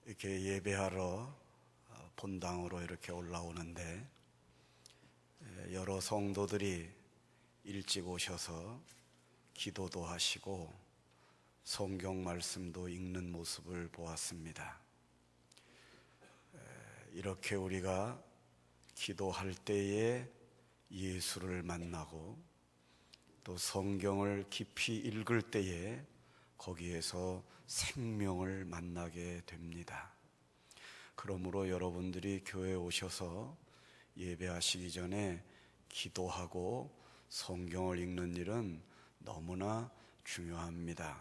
이렇게 예배하러 본당으로 이렇게 올라오는데 여러 성도들이 일찍 오셔서 기도도 하시고 성경 말씀도 읽는 모습을 보았습니다. 이렇게 우리가 기도할 때에 예수를 만나고 또 성경을 깊이 읽을 때에 거기에서 생명을 만나게 됩니다. 그러므로 여러분들이 교회에 오셔서 예배하시기 전에 기도하고 성경을 읽는 일은 너무나 중요합니다.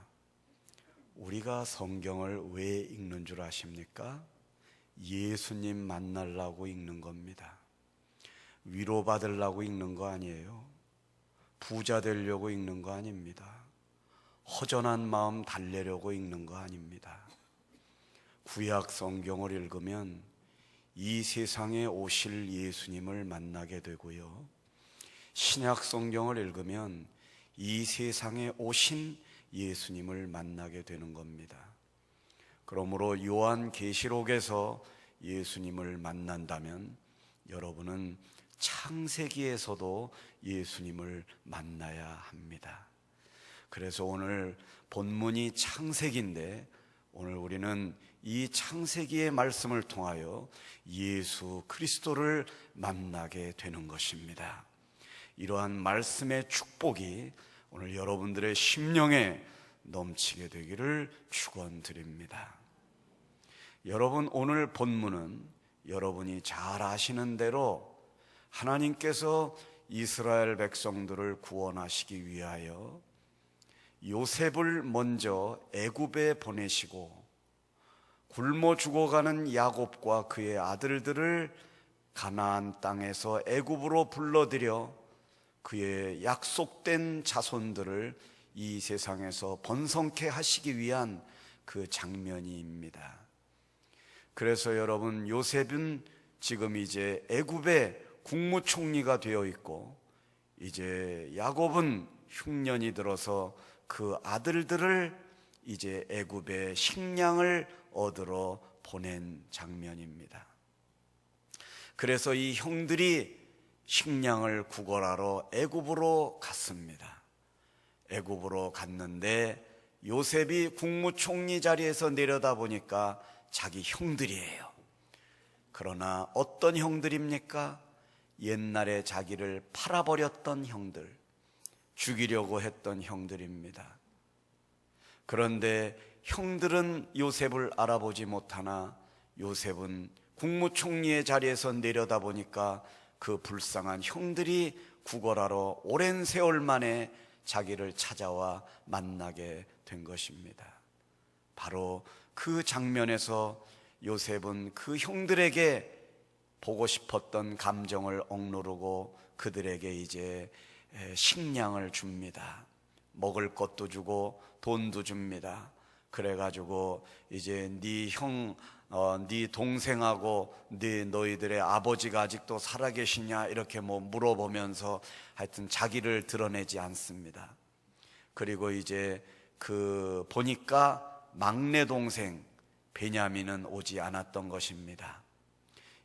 우리가 성경을 왜 읽는 줄 아십니까? 예수님 만나려고 읽는 겁니다. 위로받으려고 읽는 거 아니에요. 부자 되려고 읽는 거 아닙니다. 허전한 마음 달래려고 읽는 거 아닙니다. 구약 성경을 읽으면 이 세상에 오실 예수님을 만나게 되고요, 신약 성경을 읽으면 이 세상에 오신 예수님을 만나게 되는 겁니다. 그러므로 요한계시록에서 예수님을 만난다면 여러분은 창세기에서도 예수님을 만나야 합니다. 그래서 오늘 본문이 창세기인데 오늘 우리는 이 창세기의 말씀을 통하여 예수 그리스도를 만나게 되는 것입니다. 이러한 말씀의 축복이 오늘 여러분들의 심령에 넘치게 되기를 축원드립니다. 여러분, 오늘 본문은 여러분이 잘 아시는 대로 하나님께서 이스라엘 백성들을 구원하시기 위하여 요셉을 먼저 애굽에 보내시고 굶어 죽어가는 야곱과 그의 아들들을 가나안 땅에서 애굽으로 불러들여 그의 약속된 자손들을 이 세상에서 번성케 하시기 위한 그 장면입니다. 그래서 여러분, 요셉은 지금 이제 애굽의 국무총리가 되어 있고 이제 야곱은 흉년이 들어서 그 아들들을 이제 애굽의 식량을 얻으러 보낸 장면입니다. 그래서 이 형들이 식량을 구걸하러 애굽으로 갔습니다. 애굽으로 갔는데 요셉이 국무총리 자리에서 내려다보니까 자기 형들이에요. 그러나 어떤 형들입니까? 옛날에 자기를 팔아버렸던 형들, 죽이려고 했던 형들입니다. 그런데 형들은 요셉을 알아보지 못하나 요셉은 국무총리의 자리에서 내려다보니까 그 불쌍한 형들이 구걸하러 오랜 세월 만에 자기를 찾아와 만나게 된 것입니다. 바로 그 장면에서 요셉은 그 형들에게 보고 싶었던 감정을 억누르고 그들에게 이제 식량을 줍니다. 먹을 것도 주고 돈도 줍니다. 그래가지고 이제 네 동생하고 너희들의 아버지가 아직도 살아계시냐 이렇게 물어보면서 하여튼 자기를 드러내지 않습니다. 그리고 이제 보니까 막내 동생 베냐민은 오지 않았던 것입니다.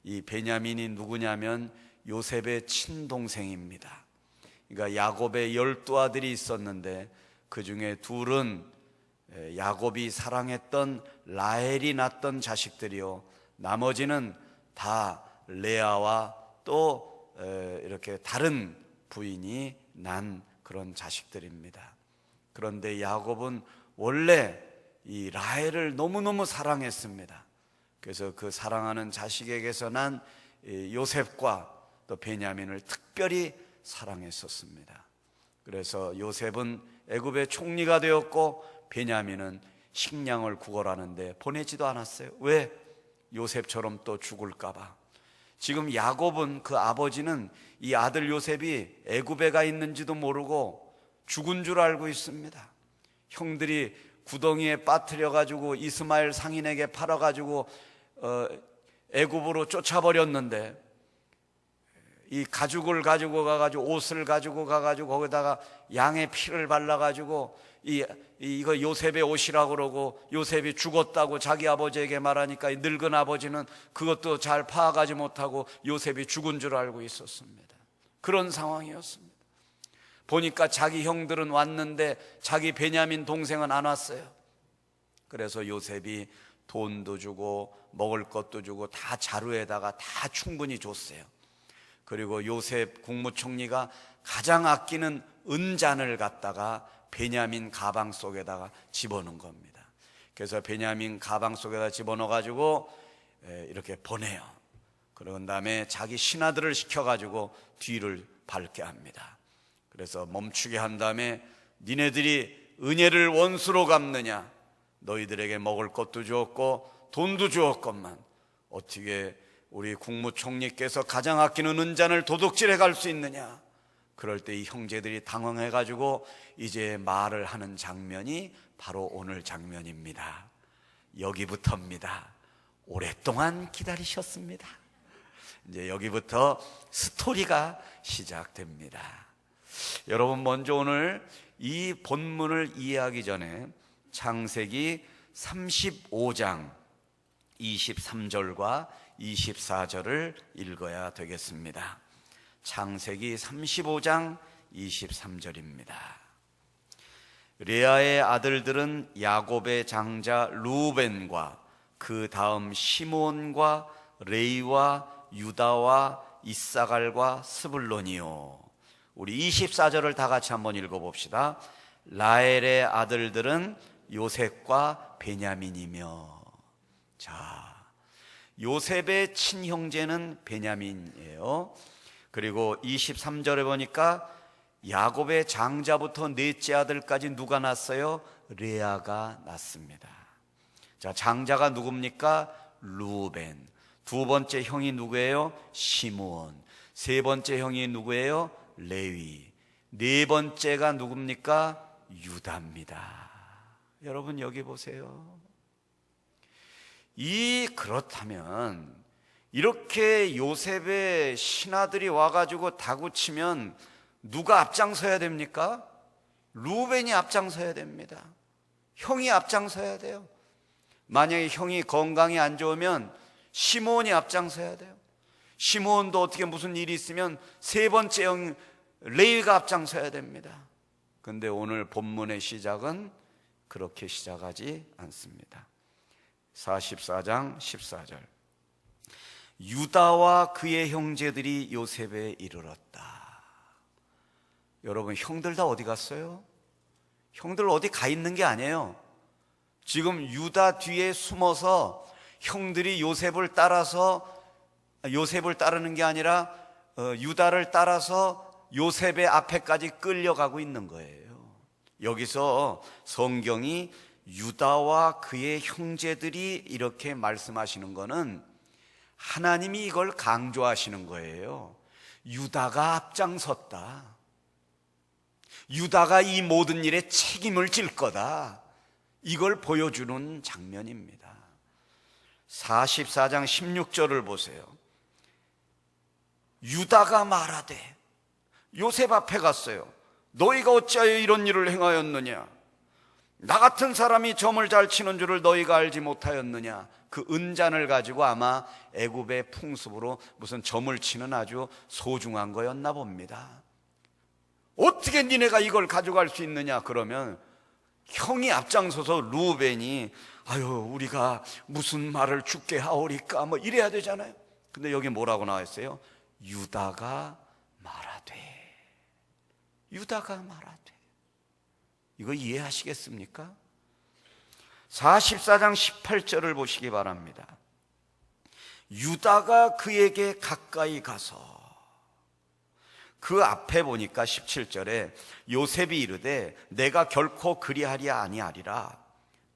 이 베냐민이 누구냐면 요셉의 친동생입니다. 그러니까 야곱의 12아들이 있었는데 그 중에 둘은 야곱이 사랑했던 라헬이 낳았던 자식들이요, 나머지는 다 레아와 또 이렇게 다른 부인이 난 그런 자식들입니다. 그런데 야곱은 원래 이 라헬을 너무너무 사랑했습니다. 그래서 그 사랑하는 자식에게서 난 요셉과 또 베냐민을 특별히 사랑했었습니다. 그래서 요셉은 애굽의 총리가 되었고 베냐민은 식량을 구걸하는데 보내지도 않았어요. 왜? 요셉처럼 또 죽을까 봐. 지금 야곱은, 그 아버지는 이 아들 요셉이 애굽에 가 있는지도 모르고 죽은 줄 알고 있습니다. 형들이 구덩이에 빠뜨려 가지고 이스마엘 상인에게 팔아 가지고 애굽으로 쫓아버렸는데 이 가죽을 가지고 가가지고 옷을 가지고 가가지고 거기다가 양의 피를 발라가지고 이거 요셉의 옷이라고 그러고 요셉이 죽었다고 자기 아버지에게 말하니까 이 늙은 아버지는 그것도 잘 파악하지 못하고 요셉이 죽은 줄 알고 있었습니다. 그런 상황이었습니다. 보니까 자기 형들은 왔는데 자기 베냐민 동생은 안 왔어요. 그래서 요셉이 돈도 주고 먹을 것도 주고 다 자루에다가 다 충분히 줬어요. 그리고 요셉 국무총리가 가장 아끼는 은잔을 갖다가 베냐민 가방 속에다가 집어넣은 겁니다. 그래서 베냐민 가방 속에다 집어넣어 가지고 이렇게 보내요. 그런 다음에 자기 신하들을 시켜가지고 뒤를 밟게 합니다. 그래서 멈추게 한 다음에 니네들이 은혜를 원수로 갚느냐? 너희들에게 먹을 것도 주었고 돈도 주었건만 어떻게 우리 국무총리께서 가장 아끼는 은잔을 도둑질해 갈 수 있느냐? 그럴 때 이 형제들이 당황해가지고 이제 말을 하는 장면이 바로 오늘 장면입니다. 여기부터입니다. 오랫동안 기다리셨습니다. 이제 여기부터 스토리가 시작됩니다. 여러분, 먼저 오늘 이 본문을 이해하기 전에 창세기 35장 23절과 24절을 읽어야 되겠습니다. 창세기 35장 23절입니다. 레아의 아들들은 야곱의 장자 루벤과 그 다음 시므온과 레위와 유다와 이사갈과 스불론이요. 우리 24절을 다 같이 한번 읽어봅시다. 라헬의 아들들은 요셉과 베냐민이며. 자, 요셉의 친형제는 베냐민이에요. 그리고 23절에 보니까 야곱의 장자부터 넷째 아들까지 누가 낳았어요? 레아가 낳습니다. 자, 장자가 누굽니까? 루벤. 두 번째 형이 누구예요? 시므온. 세 번째 형이 누구예요? 레위. 네 번째가 누굽니까? 유다입니다. 여러분, 여기 보세요. 그렇다면 이렇게 요셉의 신하들이 와가지고 다구치면 누가 앞장서야 됩니까? 루벤이 앞장서야 됩니다. 형이 앞장서야 돼요. 만약에 형이 건강이 안 좋으면 시므온이 앞장서야 돼요. 시므온도 어떻게 무슨 일이 있으면 세 번째 형 레위가 앞장서야 됩니다. 그런데 오늘 본문의 시작은 그렇게 시작하지 않습니다. 44장 14절. 유다와 그의 형제들이 요셉에 이르렀다. 여러분, 형들 다 어디 갔어요? 형들 어디 가 있는 게 아니에요. 지금 유다 뒤에 숨어서 형들이 요셉을 따르는 게 아니라 유다를 따라서 요셉의 앞에까지 끌려가고 있는 거예요. 여기서 성경이 유다와 그의 형제들이 이렇게 말씀하시는 거는 하나님이 이걸 강조하시는 거예요. 유다가 앞장섰다. 유다가 이 모든 일에 책임을 질 거다. 이걸 보여주는 장면입니다. 44장 16절을 보세요. 유다가 말하되, 요셉 앞에 갔어요. 너희가 어찌하여 이런 일을 행하였느냐? 나 같은 사람이 점을 잘 치는 줄을 너희가 알지 못하였느냐? 그 은잔을 가지고 아마 애굽의 풍습으로 무슨 점을 치는 아주 소중한 거였나 봅니다. 어떻게 니네가 이걸 가져갈 수 있느냐? 그러면 형이 앞장서서 루벤이 우리가 무슨 말을 죽게 하오리까 뭐 이래야 되잖아요. 근데 여기 뭐라고 나와 있어요? 유다가 말하되. 유다가 말하되. 이거 이해하시겠습니까? 44장 18절을 보시기 바랍니다. 유다가 그에게 가까이 가서, 그 앞에 보니까 17절에 요셉이 이르되 내가 결코 그리하리 아니하리라.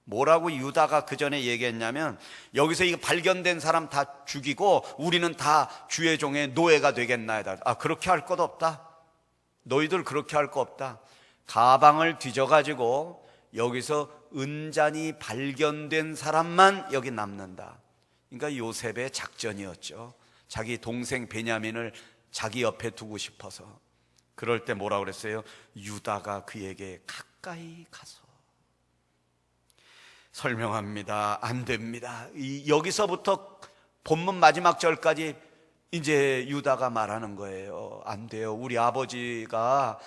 뭐라고 유다가 그 전에 얘기했냐면, 여기서 이거 발견된 사람 다 죽이고 우리는 다 주의 종의 노예가 되겠나이다. 그렇게 할 것 없다. 너희들 그렇게 할 거 없다. 가방을 뒤져가지고 여기서 은잔이 발견된 사람만 여기 남는다. 그러니까 요셉의 작전이었죠. 자기 동생 베냐민을 자기 옆에 두고 싶어서. 그럴 때 뭐라고 그랬어요? 유다가 그에게 가까이 가까이 가서. 설명합니다. 안 됩니다. 여기서부터 본문 마지막 절까지 이제 유다가 말하는 거예요. 안 돼요. 우리 아버지가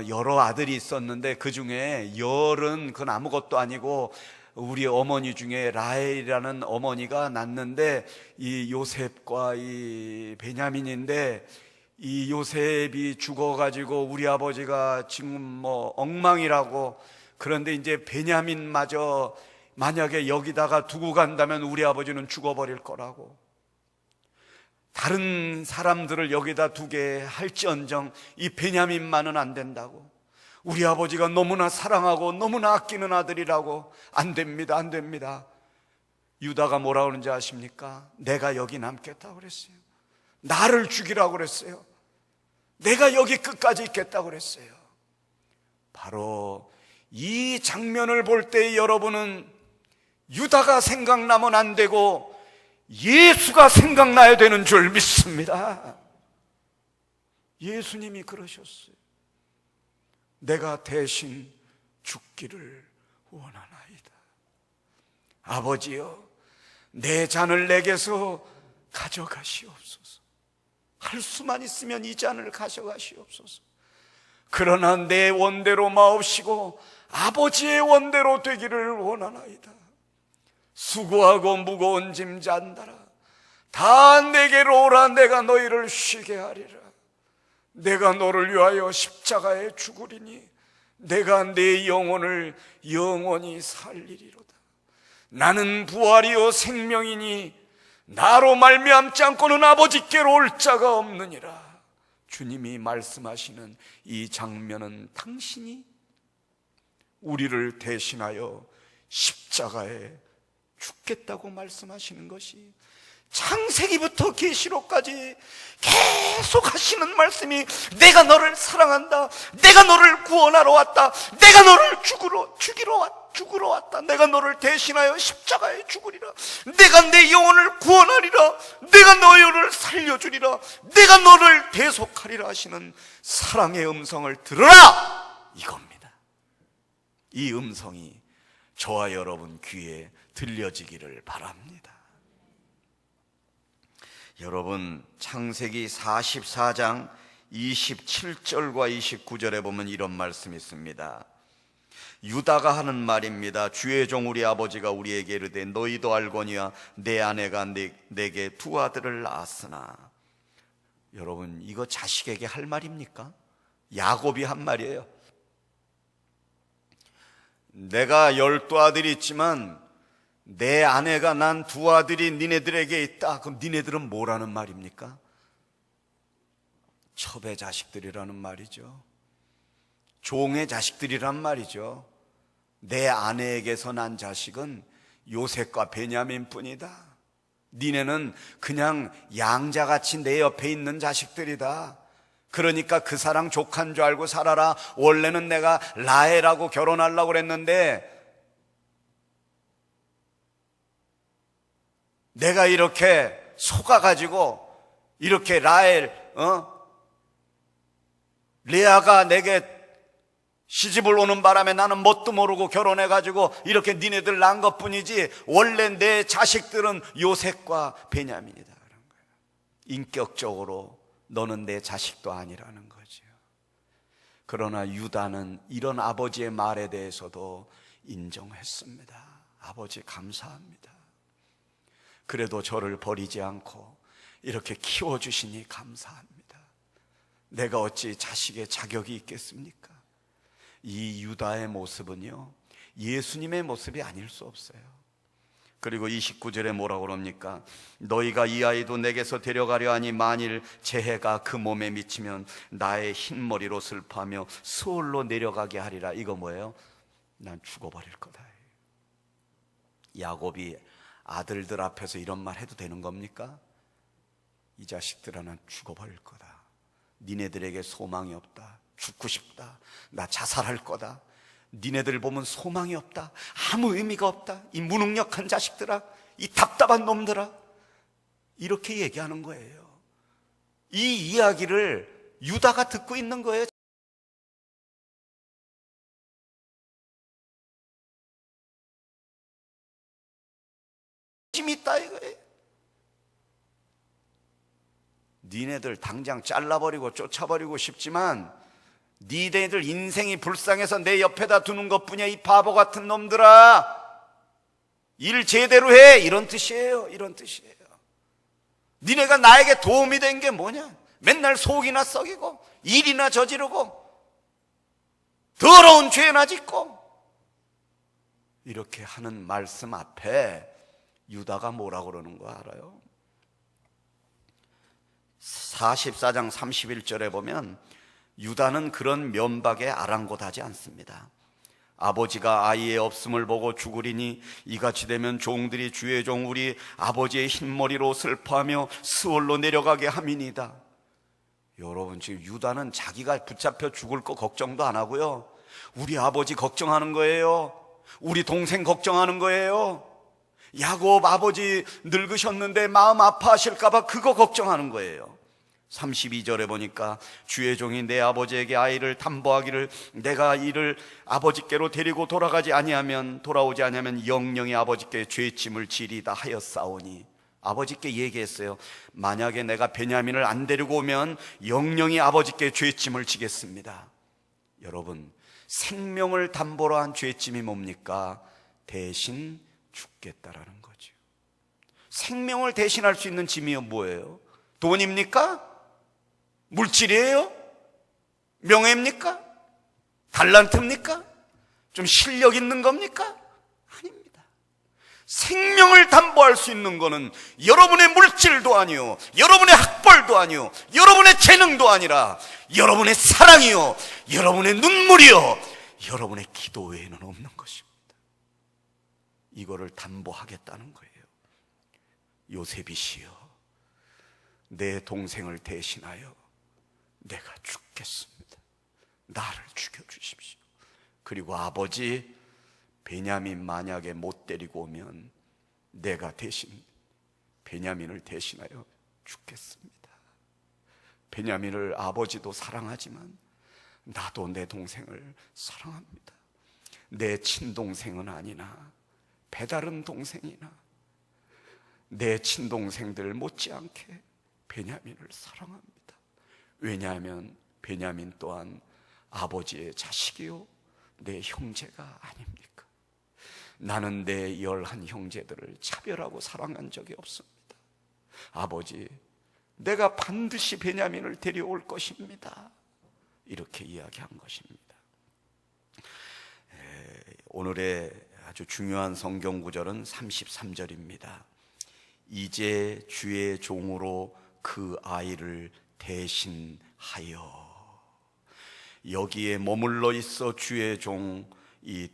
여러 아들이 있었는데 그 중에 열은 그건 아무것도 아니고 우리 어머니 중에 라헬이라는 어머니가 낳는데 이 요셉과 이 베냐민인데, 이 요셉이 죽어가지고 우리 아버지가 지금 뭐 엉망이라고. 그런데 이제 베냐민마저 만약에 여기다가 두고 간다면 우리 아버지는 죽어버릴 거라고. 다른 사람들을 여기다 두게 할지언정 이 베냐민만은 안 된다고. 우리 아버지가 너무나 사랑하고 너무나 아끼는 아들이라고. 안 됩니다, 안 됩니다. 유다가 뭐라 그러는지 아십니까? 내가 여기 남겠다고 그랬어요. 나를 죽이라고 그랬어요. 내가 여기 끝까지 있겠다고 그랬어요. 바로 이 장면을 볼 때 여러분은 유다가 생각나면 안 되고 예수가 생각나야 되는 줄 믿습니다. 예수님이 그러셨어요. 내가 대신 죽기를 원하나이다. 아버지여, 내 잔을 내게서 가져가시옵소서. 할 수만 있으면 이 잔을 가져가시옵소서. 그러나 내 원대로 마옵시고 아버지의 원대로 되기를 원하나이다. 수고하고 무거운 짐 잔다라, 다 내게로 오라. 내가 너희를 쉬게 하리라. 내가 너를 위하여 십자가에 죽으리니 내가 내 영혼을 영원히 살리리로다. 나는 부활이요 생명이니 나로 말미암지 않고는 아버지께로 올 자가 없느니라. 주님이 말씀하시는 이 장면은 당신이 우리를 대신하여 십자가에 죽겠다고 말씀하시는 것이 창세기부터 계시록까지 계속 하시는 말씀이, 내가 너를 사랑한다, 내가 너를 구원하러 왔다, 내가 너를 죽으러 왔다, 내가 너를 대신하여 십자가에 죽으리라, 내가 내 영혼을 구원하리라, 내가 너희를 살려주리라, 내가 너를 대속하리라 하시는 사랑의 음성을 들으라, 이겁니다. 이 음성이 저와 여러분 귀에 들려지기를 바랍니다. 여러분, 창세기 44장 27절과 29절에 보면 이런 말씀이 있습니다. 유다가 하는 말입니다. 주의 종 우리 아버지가 우리에게 이르되 너희도 알거니와 내 아내가 내게 두 아들을 낳았으나. 여러분, 이거 자식에게 할 말입니까? 야곱이 한 말이에요. 내가 12아들이 있지만 내 아내가 난 두 아들이 니네들에게 있다. 그럼 니네들은 뭐라는 말입니까? 첩의 자식들이라는 말이죠. 종의 자식들이란 말이죠. 내 아내에게서 난 자식은 요셉과 베냐민 뿐이다. 니네는 그냥 양자같이 내 옆에 있는 자식들이다. 그러니까 그 사랑 족한 줄 알고 살아라. 원래는 내가 라헬하고 결혼하려고 그랬는데 내가 이렇게 속아가지고 이렇게 레아가 내게 시집을 오는 바람에 나는 뭣도 모르고 결혼해가지고 이렇게 니네들 낳은 것뿐이지 원래 내 자식들은 요셉과 베냐민이다 그런 거예요. 인격적으로 너는 내 자식도 아니라는 거죠. 그러나 유다는 이런 아버지의 말에 대해서도 인정했습니다. 아버지 감사합니다. 그래도 저를 버리지 않고 이렇게 키워주시니 감사합니다. 내가 어찌 자식의 자격이 있겠습니까? 이 유다의 모습은요, 예수님의 모습이 아닐 수 없어요. 그리고 29절에 뭐라고 그럽니까? 너희가 이 아이도 내게서 데려가려 하니 만일 재해가 그 몸에 미치면 나의 흰머리로 슬퍼하며 수월로 내려가게 하리라. 이거 뭐예요? 난 죽어버릴 거다. 야곱이 아들들 앞에서 이런 말 해도 되는 겁니까? 이 자식들아, 난 죽어버릴 거다. 니네들에게 소망이 없다. 죽고 싶다. 나 자살할 거다. 니네들 보면 소망이 없다. 아무 의미가 없다. 이 무능력한 자식들아, 이 답답한 놈들아, 이렇게 얘기하는 거예요. 이 이야기를 유다가 듣고 있는 거예요. 욕심이 있다 이거예요. 니네들 당장 잘라버리고 쫓아버리고 싶지만 니네들 인생이 불쌍해서 내 옆에다 두는 것뿐이야. 이 바보 같은 놈들아, 일 제대로 해, 이런 뜻이에요. 이런 뜻이에요. 니네가 나에게 도움이 된 게 뭐냐? 맨날 속이나 썩이고 일이나 저지르고 더러운 죄나 짓고, 이렇게 하는 말씀 앞에 유다가 뭐라고 그러는 거 알아요? 44장 31절에 보면 유다는 그런 면박에 아랑곳하지 않습니다. 아버지가 아이의 없음을 보고 죽으리니 이같이 되면 종들이 주의 종 우리 아버지의 흰머리로 슬퍼하며 스올로 내려가게 함이니이다. 여러분, 지금 유다는 자기가 붙잡혀 죽을 거 걱정도 안 하고요, 우리 아버지 걱정하는 거예요. 우리 동생 걱정하는 거예요. 야곱 아버지 늙으셨는데 마음 아파하실까 봐 그거 걱정하는 거예요. 32절에 보니까 주의 종이 내 아버지에게 아이를 담보하기를 내가 이를 아버지께로 데리고 돌아오지 아니하면 영영이 아버지께 죄짐을 지리다 하였사오니, 아버지께 얘기했어요. 만약에 내가 베냐민을 안 데리고 오면 영영이 아버지께 죄짐을 지겠습니다. 여러분, 생명을 담보로 한 죄짐이 뭡니까? 대신 죽겠다라는 거죠. 생명을 대신할 수 있는 짐이 뭐예요? 돈입니까? 물질이에요? 명예입니까? 달란트입니까? 좀 실력 있는 겁니까? 아닙니다. 생명을 담보할 수 있는 거는 여러분의 물질도 아니요, 여러분의 학벌도 아니요, 여러분의 재능도 아니라 여러분의 사랑이요, 여러분의 눈물이요, 여러분의 기도 외에는 없는 것입니다. 이거를 담보하겠다는 거예요. 요셉이시여, 내 동생을 대신하여 내가 죽겠습니다. 나를 죽여주십시오. 그리고 아버지, 베냐민 만약에 못 데리고 오면 내가 대신 베냐민을 대신하여 죽겠습니다. 베냐민을 아버지도 사랑하지만 나도 내 동생을 사랑합니다. 내 친동생은 아니나 배다른 동생이나 내 친동생들 못지않게 베냐민을 사랑합니다. 왜냐하면 베냐민 또한 아버지의 자식이요, 내 형제가 아닙니까? 나는 내 11 형제들을 차별하고 사랑한 적이 없습니다. 아버지, 내가 반드시 베냐민을 데려올 것입니다. 이렇게 이야기한 것입니다. 오늘의 아주 중요한 성경 구절은 33절입니다. 이제 주의 종으로 그 아이를 대신하여, 여기에 머물러 있어 주의 종이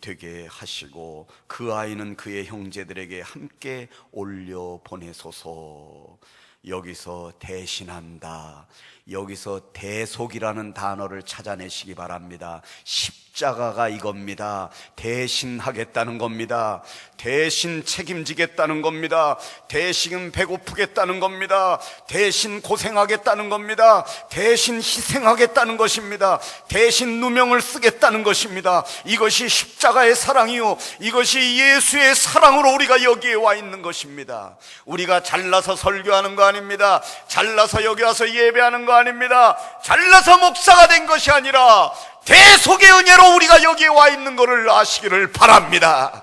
되게 하시고 그 아이는 그의 형제들에게 함께 올려 보내소서. 여기서 대신한다, 여기서 대속이라는 단어를 찾아내시기 바랍니다. 십자가가 이겁니다. 대신하겠다는 겁니다. 대신 책임지겠다는 겁니다. 대신 배고프겠다는 겁니다. 대신 고생하겠다는 겁니다. 대신 희생하겠다는 것입니다. 대신 누명을 쓰겠다는 것입니다. 이것이 십자가의 사랑이요, 이것이 예수의 사랑으로 우리가 여기에 와 있는 것입니다. 우리가 잘나서 설교하는 거 아닙니다. 잘나서 여기 와서 예배하는 거 아닙니다. 잘나서 목사가 된 것이 아니라 대속의 은혜로 우리가 여기에 와 있는 것을 아시기를 바랍니다.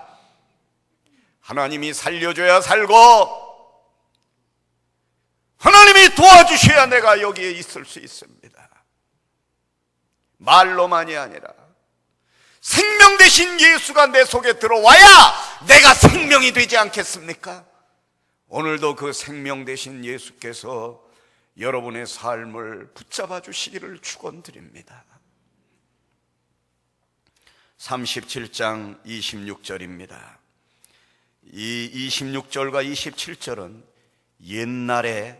하나님이 살려줘야 살고 하나님이 도와주셔야 내가 여기에 있을 수 있습니다. 말로만이 아니라 생명 되신 예수가 내 속에 들어와야 내가 생명이 되지 않겠습니까? 오늘도 그 생명 되신 예수께서 여러분의 삶을 붙잡아 주시기를 축원드립니다. 37장 26절입니다. 이 26절과 27절은 옛날에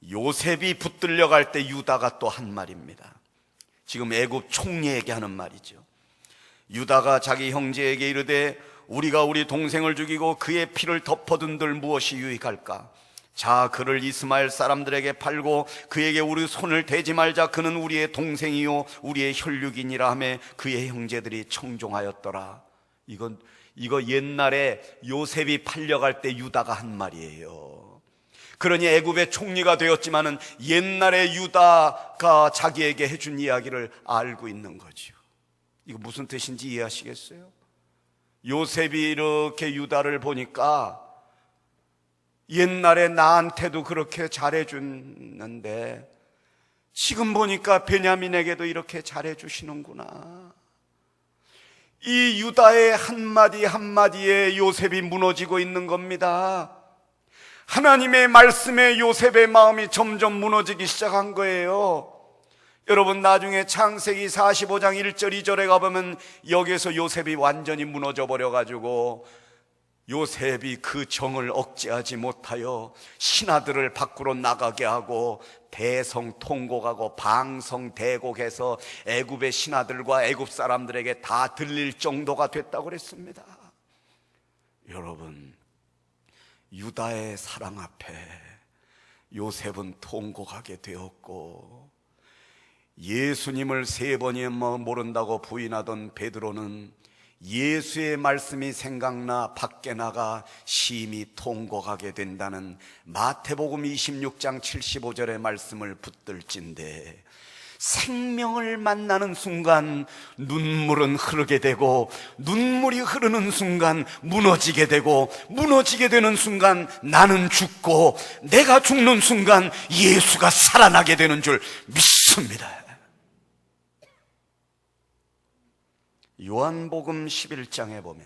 요셉이 붙들려 갈 때 유다가 또 한 말입니다. 지금 애굽 총리에게 하는 말이죠. 유다가 자기 형제에게 이르되 우리가 우리 동생을 죽이고 그의 피를 덮어둔들 무엇이 유익할까? 자, 그를 이스마엘 사람들에게 팔고 그에게 우리 손을 대지 말자. 그는 우리의 동생이요 우리의 혈육이니라 하며 그의 형제들이 청종하였더라. 이거 옛날에 요셉이 팔려갈 때 유다가 한 말이에요. 그러니 애굽의 총리가 되었지만은 옛날에 유다가 자기에게 해준 이야기를 알고 있는 거죠. 이거 무슨 뜻인지 이해하시겠어요? 요셉이 이렇게 유다를 보니까 옛날에 나한테도 그렇게 잘해줬는데 지금 보니까 베냐민에게도 이렇게 잘해주시는구나. 이 유다의 한마디 한마디에 요셉이 무너지고 있는 겁니다. 하나님의 말씀에 요셉의 마음이 점점 무너지기 시작한 거예요. 여러분, 나중에 창세기 45장 1절 2절에 가보면 여기에서 요셉이 완전히 무너져 버려가지고 요셉이 그 정을 억제하지 못하여 신하들을 밖으로 나가게 하고 대성통곡하고 방성대곡해서 애굽의 신하들과 애굽 사람들에게 다 들릴 정도가 됐다고 그랬습니다. 여러분, 유다의 사랑 앞에 요셉은 통곡하게 되었고, 예수님을 3번이나 모른다고 부인하던 베드로는 예수의 말씀이 생각나 밖에 나가 심히 통곡하게 된다는 마태복음 26장 75절의 말씀을 붙들진데, 생명을 만나는 순간 눈물은 흐르게 되고, 눈물이 흐르는 순간 무너지게 되고, 무너지게 되는 순간 나는 죽고, 내가 죽는 순간 예수가 살아나게 되는 줄 믿습니다. 요한복음 11장에 보면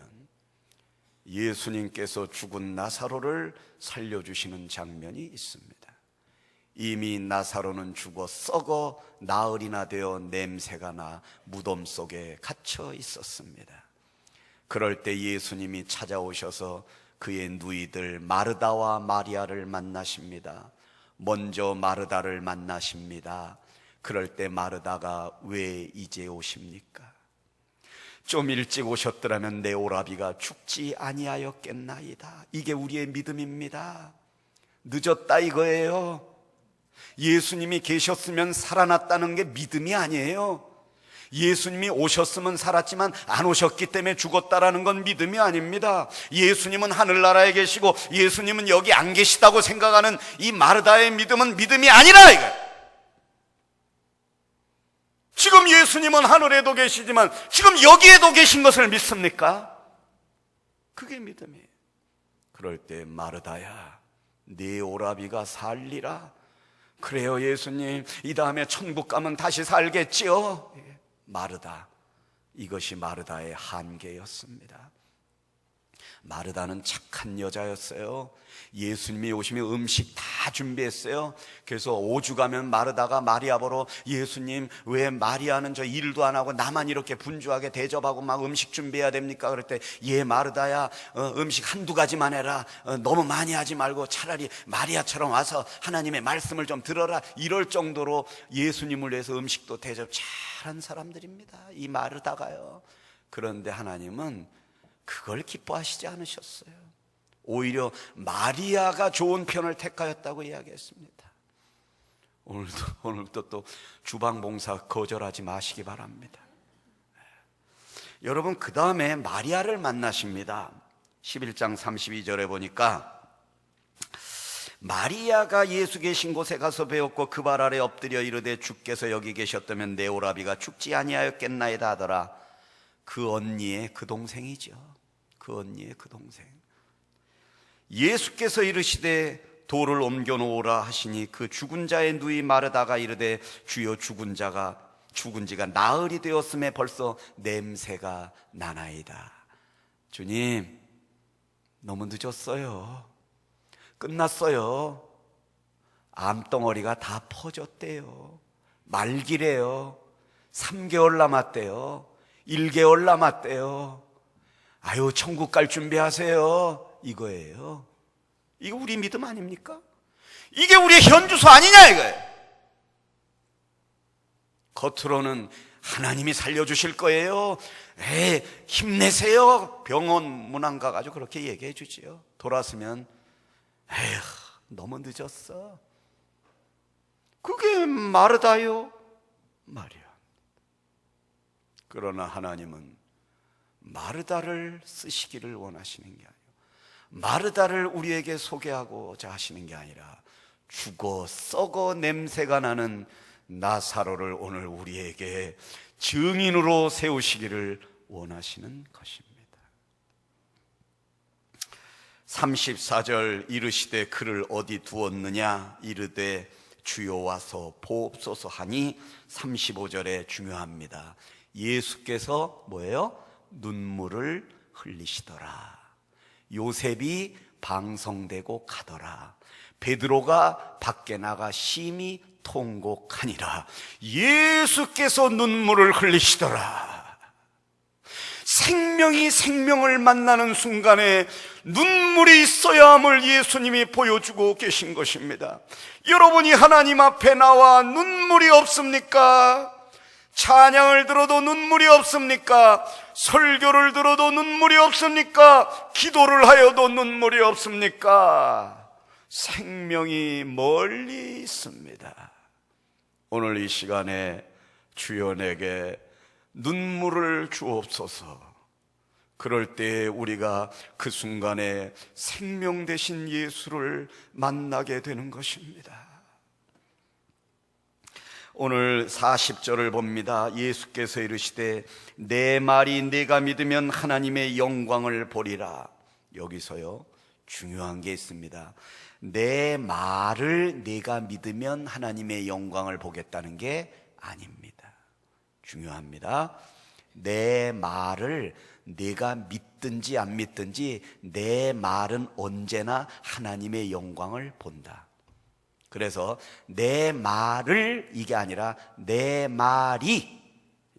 예수님께서 죽은 나사로를 살려주시는 장면이 있습니다. 이미 나사로는 죽어 썩어 나흘이나 되어 냄새가 나 무덤 속에 갇혀 있었습니다. 그럴 때 예수님이 찾아오셔서 그의 누이들 마르다와 마리아를 만나십니다. 먼저 마르다를 만나십니다. 그럴 때 마르다가 왜 이제 오십니까? 좀 일찍 오셨더라면 내 오라비가 죽지 아니하였겠나이다. 이게 우리의 믿음입니다. 늦었다 이거예요. 예수님이 계셨으면 살아났다는 게 믿음이 아니에요. 예수님이 오셨으면 살았지만 안 오셨기 때문에 죽었다라는 건 믿음이 아닙니다. 예수님은 하늘나라에 계시고 예수님은 여기 안 계시다고 생각하는 이 마르다의 믿음은 믿음이 아니라 이거예요. 지금 예수님은 하늘에도 계시지만 지금 여기에도 계신 것을 믿습니까? 그게 믿음이에요. 그럴 때 마르다야, 네 오라비가 살리라. 그래요 예수님, 이 다음에 천국 가면 다시 살겠지요. 마르다, 이것이 마르다의 한계였습니다. 마르다는 착한 여자였어요. 예수님이 오시면 음식 다 준비했어요. 그래서 오죽하면 마르다가 마리아 보러, 예수님 왜 마리아는 저 일도 안 하고 나만 이렇게 분주하게 대접하고 막 음식 준비해야 됩니까? 그럴 때, 예 마르다야, 음식 한두 가지만 해라. 너무 많이 하지 말고 차라리 마리아처럼 와서 하나님의 말씀을 좀 들어라. 이럴 정도로 예수님을 위해서 음식도 대접 잘한 사람들입니다, 이 마르다가요. 그런데 하나님은 그걸 기뻐하시지 않으셨어요. 오히려 마리아가 좋은 편을 택하였다고 이야기했습니다. 오늘도 또 주방 봉사 거절하지 마시기 바랍니다. 여러분, 그 다음에 마리아를 만나십니다. 11장 32절에 보니까 마리아가 예수 계신 곳에 가서 배웠고 그 발 아래 엎드려 이르되 주께서 여기 계셨다면 내 오라비가 죽지 아니하였겠나이다 하더라. 그 언니의 그 동생이죠. 그 언니의 그 동생. 예수께서 이르시되 돌을 옮겨 놓으라 하시니 그 죽은 자의 누이 마르다가 이르되 주여 죽은 지가 나흘이 되었음에 벌써 냄새가 나나이다. 주님, 너무 늦었어요. 끝났어요. 암덩어리가 다 퍼졌대요. 말기래요. 3개월 남았대요. 1개월 남았대요. 아유, 천국 갈 준비하세요. 이거예요. 이거 우리 믿음 아닙니까? 이게 우리의 현주소 아니냐 이거예요. 겉으로는 하나님이 살려주실 거예요. 힘내세요. 병원 문안 가가지고 그렇게 얘기해 주지요. 돌아서면 에휴, 너무 늦었어. 그게 마르다요, 말이야. 그러나 하나님은 마르다를 쓰시기를 원하시는 게 아니에요. 마르다를 우리에게 소개하고자 하시는 게 아니라 죽어 썩어 냄새가 나는 나사로를 오늘 우리에게 증인으로 세우시기를 원하시는 것입니다. 34절 이르시되 그를 어디 두었느냐 이르되 주여 와서 보옵소서 하니 35절에 중요합니다. 예수께서 뭐예요? 눈물을 흘리시더라. 요셉이 방성되고 가더라. 베드로가 밖에 나가 심히 통곡하니라. 예수께서 눈물을 흘리시더라. 생명이 생명을 만나는 순간에 눈물이 있어야 함을 예수님이 보여주고 계신 것입니다. 여러분이 하나님 앞에 나와 눈물이 없습니까? 찬양을 들어도 눈물이 없습니까? 설교를 들어도 눈물이 없습니까? 기도를 하여도 눈물이 없습니까? 생명이 멀리 있습니다. 오늘 이 시간에 주여 내게 눈물을 주옵소서. 그럴 때 우리가 그 순간에 생명 되신 예수를 만나게 되는 것입니다. 오늘 40절을 봅니다. 예수께서 이르시되 내 말이 네가 믿으면 하나님의 영광을 보리라. 여기서요 중요한 게 있습니다. 내 말을 네가 믿으면 하나님의 영광을 보겠다는 게 아닙니다. 중요합니다. 내 말을 네가 믿든지 안 믿든지 내 말은 언제나 하나님의 영광을 본다. 그래서 내 말을 이게 아니라 내 말이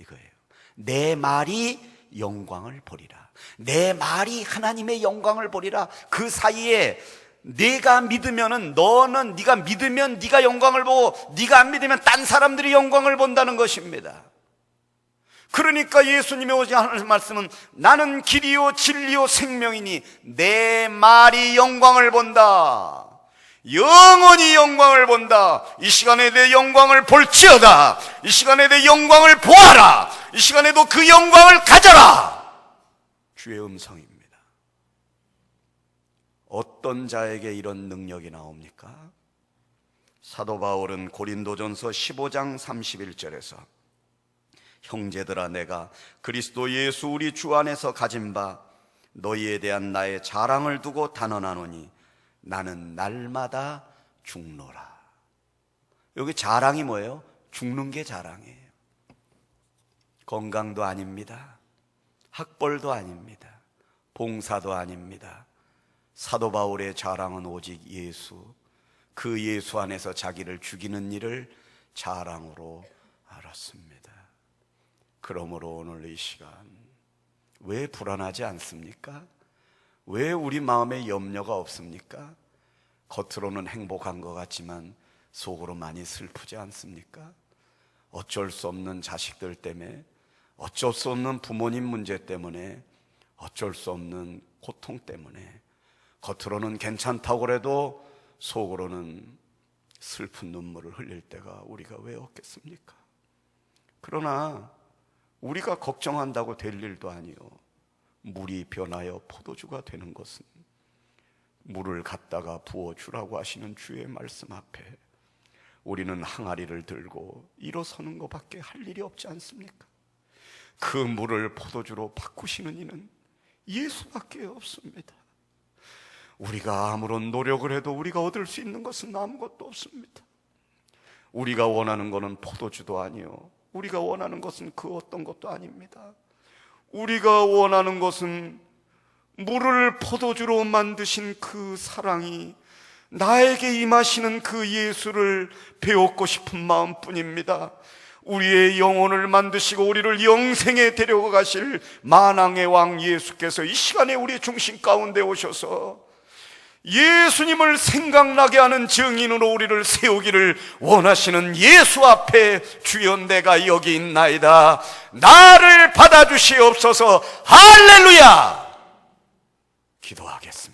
이거예요. 내 말이 영광을 보리라. 내 말이 하나님의 영광을 보리라. 그 사이에 네가 믿으면은 너는 네가 믿으면 네가 영광을 보고 네가 안 믿으면 딴 사람들이 영광을 본다는 것입니다. 그러니까 예수님이 오지 하는 말씀은 나는 길이요 진리요 생명이니 내 말이 영광을 본다. 영원히 영광을 본다. 이 시간에 내 영광을 볼지어다. 이 시간에 내 영광을 보아라. 이 시간에도 그 영광을 가져라. 주의 음성입니다. 어떤 자에게 이런 능력이 나옵니까? 사도 바울은 고린도전서 15장 31절에서 형제들아 내가 그리스도 예수 우리 주 안에서 가진 바 너희에 대한 나의 자랑을 두고 단언하노니 나는 날마다 죽노라. 여기 자랑이 뭐예요? 죽는 게 자랑이에요. 건강도 아닙니다. 학벌도 아닙니다. 봉사도 아닙니다. 사도 바울의 자랑은 오직 예수, 그 예수 안에서 자기를 죽이는 일을 자랑으로 알았습니다. 그러므로 오늘 이 시간 왜 불안하지 않습니까? 왜 우리 마음에 염려가 없습니까? 겉으로는 행복한 것 같지만 속으로 많이 슬프지 않습니까? 어쩔 수 없는 자식들 때문에, 어쩔 수 없는 부모님 문제 때문에, 어쩔 수 없는 고통 때문에 겉으로는 괜찮다고 그래도 속으로는 슬픈 눈물을 흘릴 때가 우리가 왜 없겠습니까? 그러나 우리가 걱정한다고 될 일도 아니요, 물이 변하여 포도주가 되는 것은 물을 갖다가 부어주라고 하시는 주의 말씀 앞에 우리는 항아리를 들고 일어서는 것밖에 할 일이 없지 않습니까? 그 물을 포도주로 바꾸시는 이는 예수밖에 없습니다. 우리가 아무런 노력을 해도 우리가 얻을 수 있는 것은 아무것도 없습니다. 우리가 원하는 것은 포도주도 아니요, 우리가 원하는 것은 그 어떤 것도 아닙니다. 우리가 원하는 것은 물을 포도주로 만드신 그 사랑이 나에게 임하시는 그 예수를 배웠고 싶은 마음뿐입니다. 우리의 영혼을 만드시고 우리를 영생에 데려가실 만왕의 왕 예수께서 이 시간에 우리의 중심 가운데 오셔서 예수님을 생각나게 하는 증인으로 우리를 세우기를 원하시는 예수 앞에 주여 내가 여기 있나이다, 나를 받아주시옵소서. 할렐루야! 기도하겠습니다.